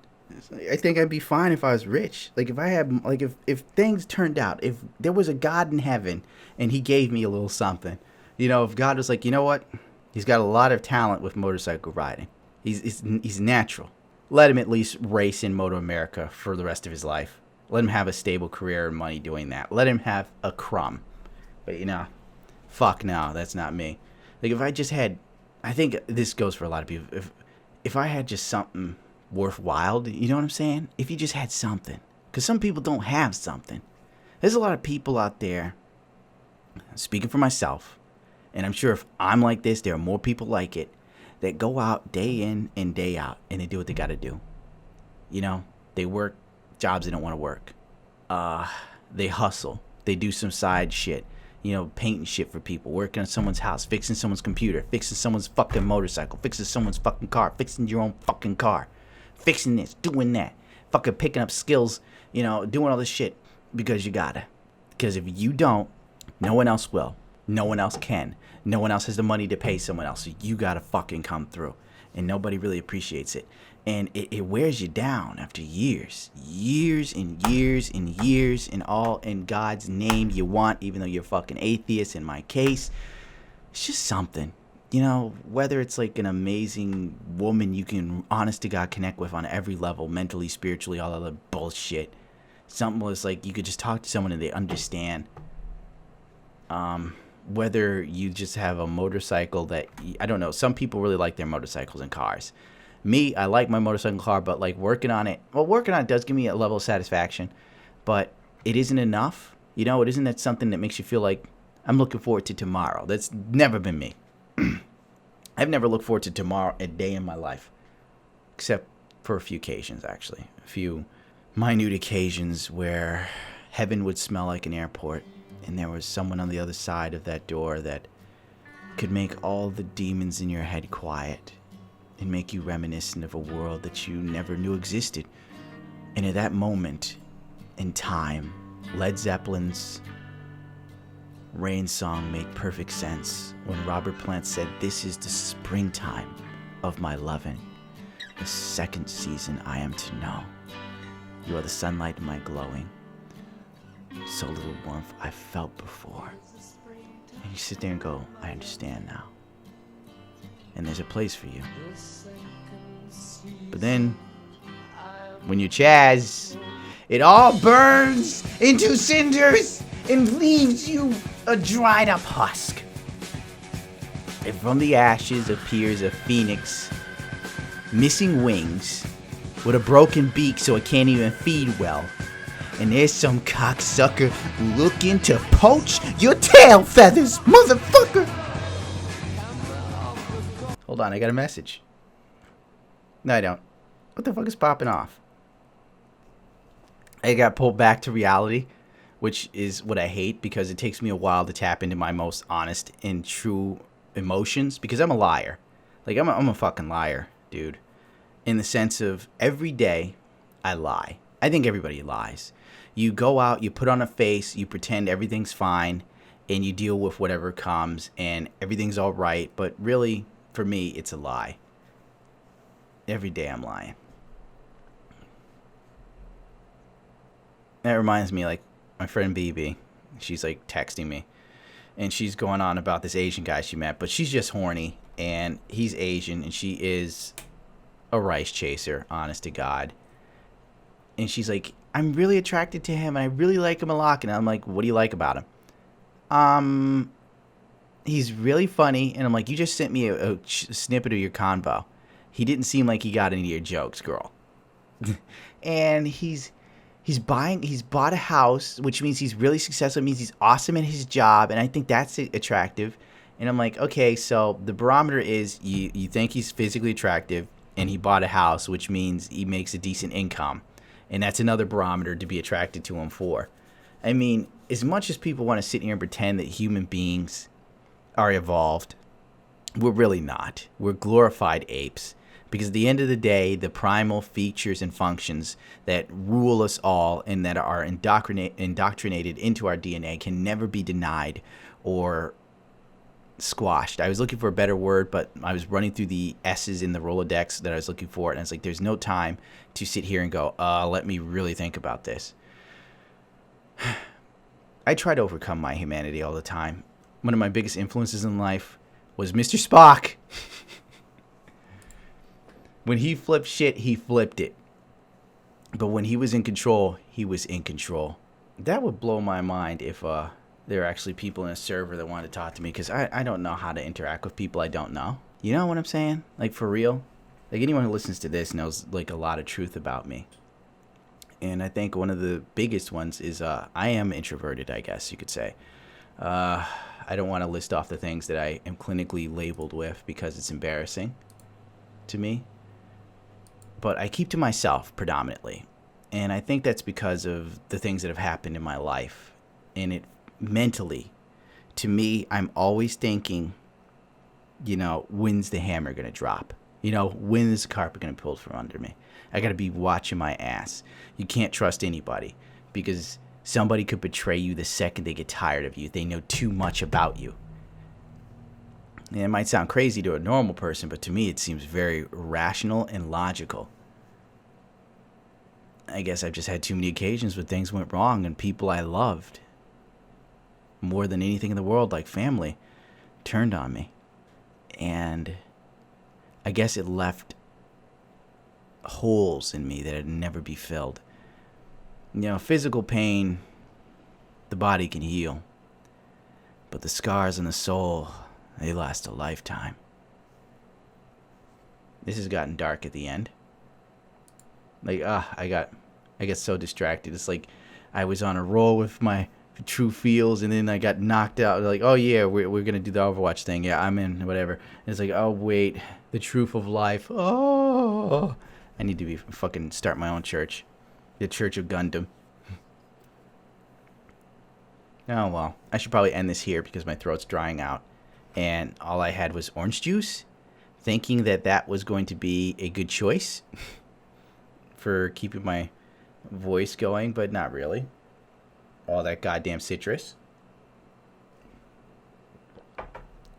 I think I'd be fine if I was rich. Like, if I had, like, if things turned out, if there was a God in heaven and he gave me a little something, if God was like, you know what? He's got a lot of talent with motorcycle riding. He's natural. Let him at least race in Moto America for the rest of his life. Let him have a stable career and money doing that. Let him have a crumb. But, fuck no, that's not me. Like, if I just had, I think this goes for a lot of people. If I had just something worthwhile, you know what I'm saying? If you just had something. Because some people don't have something. There's a lot of people out there, speaking for myself, and I'm sure if I'm like this, there are more people like it, that go out day in and day out, and they do what they gotta do. They work jobs they don't want to work. They hustle. They do some side shit. Painting shit for people, working on someone's house, fixing someone's computer, fixing someone's fucking motorcycle, fixing someone's fucking car, fixing your own fucking car, fixing this, doing that, fucking picking up skills, doing all this shit because you gotta. Because if you don't, no one else will. No one else can. No one else has the money to pay someone else, so you gotta fucking come through. And nobody really appreciates it. And it wears you down after years and years and years, and all in God's name you want, even though you're a fucking atheist in my case. It's just something, whether it's like an amazing woman you can honest to God connect with on every level, mentally, spiritually, all other bullshit. Something was like you could just talk to someone and they understand. Whether you just have a motorcycle that, I don't know, some people really like their motorcycles and cars. Me, I like my motorcycle car, but like working on it does give me a level of satisfaction, but it isn't enough. You know, it isn't that something that makes you feel like I'm looking forward to tomorrow. That's never been me. I've never looked forward to tomorrow a day in my life, except for a few occasions, actually. A few minute occasions where heaven would smell like an airport and there was someone on the other side of that door that could make all the demons in your head quiet and make you reminiscent of a world that you never knew existed. And at that moment in time, Led Zeppelin's Rain song made perfect sense when Robert Plant said, "This is the springtime of my loving, the second season I am to know. You are the sunlight in my glowing, so little warmth I felt before." And you sit there and go, I understand now. And there's a place for you. But then, when you Chaz, it all burns into cinders and leaves you a dried up husk. And from the ashes appears a phoenix, missing wings, with a broken beak so it can't even feed well. And there's some cocksucker looking to poach your tail feathers, motherfucker! Hold on, I got a message. No, I don't. What the fuck is popping off? I got pulled back to reality, which is what I hate because it takes me a while to tap into my most honest and true emotions because I'm a liar. Like, I'm a fucking liar, dude. In the sense of every day I lie. I think everybody lies. You go out, you put on a face, you pretend everything's fine, and you deal with whatever comes, and everything's all right. But really, for me, it's a lie. Every day I'm lying. That reminds me, like, my friend BB, she's, like, texting me, and she's going on about this Asian guy she met, but she's just horny, and he's Asian, and she is a rice chaser, honest to God. And she's like, I'm really attracted to him, and I really like him a lot. And I'm like, what do you like about him? He's really funny. And I'm like, you just sent me a snippet of your convo. He didn't seem like he got any of your jokes, girl. And he's bought a house, which means he's really successful. It means he's awesome at his job, and I think that's attractive. And I'm like, okay, so the barometer is you think he's physically attractive, and he bought a house, which means he makes a decent income. And that's another barometer to be attracted to him for. I mean, as much as people want to sit here and pretend that human beings are evolved, we're really not. We're glorified apes. Because at the end of the day, the primal features and functions that rule us all and that are indoctrinated into our DNA can never be denied or squashed. I was looking for a better word, but I was running through the S's in the Rolodex that I was looking for, and it's like there's no time to sit here and go, let me really think about this. I try to overcome my humanity all the time. One of my biggest influences in life was Mr. Spock. When he flipped shit, he flipped it. But when he was in control, he was in control. That would blow my mind if there are actually people in a server that want to talk to me, because I don't know how to interact with people I don't know. You know what I'm saying? Like, for real? Like, anyone who listens to this knows, like, a lot of truth about me. And I think one of the biggest ones is I am introverted, I guess you could say. I don't want to list off the things that I am clinically labeled with because it's embarrassing to me. But I keep to myself predominantly. And I think that's because of the things that have happened in my life. And it mentally, to me, I'm always thinking, you know, when's the hammer going to drop? You know, when is the carpet going to pull from under me? I got to be watching my ass. You can't trust anybody because somebody could betray you the second they get tired of you. They know too much about you. And it might sound crazy to a normal person, but to me it seems very rational and logical. I guess I've just had too many occasions where things went wrong and people I loved more than anything in the world, like family, turned on me. And I guess it left holes in me that would never be filled. You know, physical pain, the body can heal. But the scars in the soul, they last a lifetime. This has gotten dark at the end. Like, I get so distracted. It's like I was on a roll with my true feels, and then I got knocked out. Like, oh yeah, we're gonna do the Overwatch thing. Yeah, I'm in, whatever. And it's like, oh wait, the truth of life. Oh, I need to be fucking start my own church, the Church of Gundam. Oh well, I should probably end this here because my throat's drying out, and all I had was orange juice, thinking that that was going to be a good choice for keeping my voice going, but not really. All that goddamn citrus.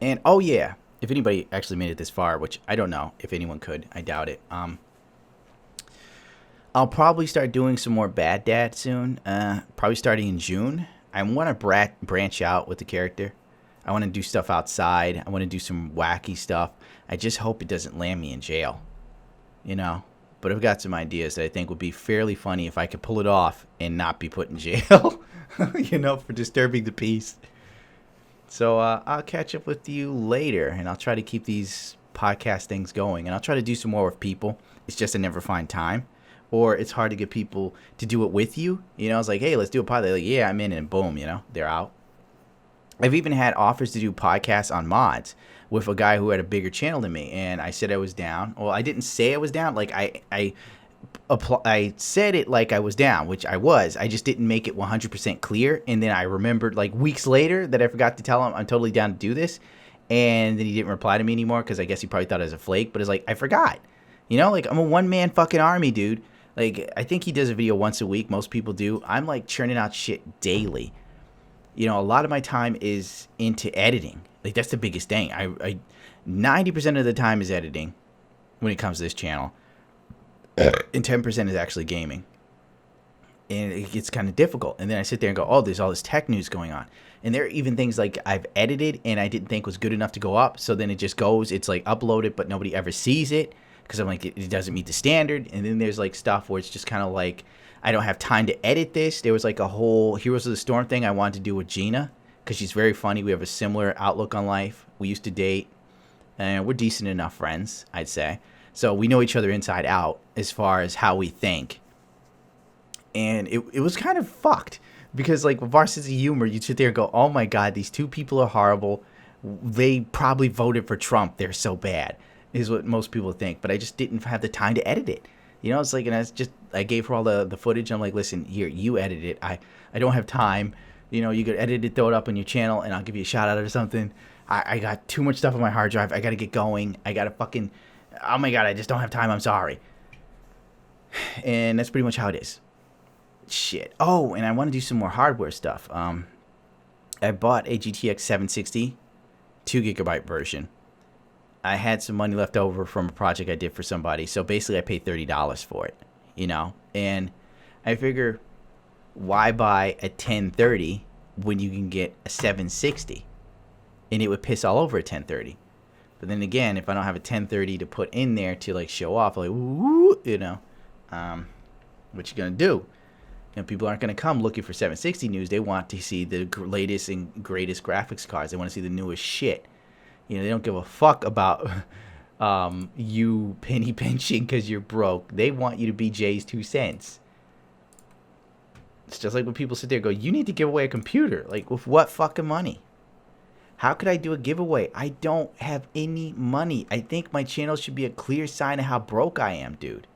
And oh yeah, if anybody actually made it this far, which I don't know if anyone could, I doubt it. I'll probably start doing some more Bad Dad soon. Probably starting in June. I want to branch out with the character. I want to do stuff outside. I want to do some wacky stuff. I just hope it doesn't land me in jail. You know? But I've got some ideas that I think would be fairly funny if I could pull it off and not be put in jail. You know, for disturbing the peace. So I'll catch up with you later, and I'll try to keep these podcast things going. And I'll try to do some more with people. It's just I never find time. Or it's hard to get people to do it with you. You know, it's like, hey, let's do a podcast. They're like, yeah, I'm in, and boom, you know, they're out. I've even had offers to do podcasts on mods with a guy who had a bigger channel than me, and I said I was down. Well, I didn't say I was down. Like, I said it like I was down, which I was. I just didn't make it 100% clear, and then I remembered, like, weeks later that I forgot to tell him I'm totally down to do this, and then he didn't reply to me anymore because I guess he probably thought I was a flake, but it's like, I forgot. You know, like, I'm a one-man fucking army, dude. Like, I think he does a video once a week. Most people do. I'm, like, churning out shit daily. You know, a lot of my time is into editing. Like, that's the biggest thing. I 90% of the time is editing when it comes to this channel. And 10% is actually gaming. And it gets kind of difficult. And then I sit there and go, oh, there's all this tech news going on. And there are even things like I've edited and I didn't think was good enough to go up. So then it just goes, it's like uploaded, but nobody ever sees it. Because I'm like, it doesn't meet the standard. And then there's like stuff where it's just kind of like, I don't have time to edit this. There was like a whole Heroes of the Storm thing I wanted to do with Gina. Because she's very funny. We have a similar outlook on life. We used to date. And we're decent enough friends, I'd say. So we know each other inside out as far as how we think. And it was kind of fucked. Because like with our sense of humor, you'd sit there and go, oh my God, these two people are horrible. They probably voted for Trump. They're so bad. Is what most people think, but I just didn't have the time to edit it. You know, it's like, and I gave her all the footage. I'm like, listen, here, you edit it. I don't have time. You know, you could edit it, throw it up on your channel, and I'll give you a shout out or something. I got too much stuff on my hard drive. I got to get going. I got to fucking, oh my God, I just don't have time. I'm sorry. And that's pretty much how it is. Shit. Oh, and I want to do some more hardware stuff. I bought a GTX 760 2GB version. I had some money left over from a project I did for somebody. So basically I paid $30 for it, you know. And I figure, why buy a 1030 when you can get a 760? And it would piss all over a 1030. But then again, if I don't have a 1030 to put in there to like show off, like, woo, you know, what you gonna do? You know, people aren't gonna come looking for 760 news. They want to see the latest and greatest graphics cards. They want to see the newest shit. You know, they don't give a fuck about you penny pinching because you're broke. They want you to be Jay's 2 cents. It's just like when people sit there and go, you need to give away a computer. Like, with what fucking money? How could I do a giveaway? I don't have any money. I think my channel should be a clear sign of how broke I am, dude.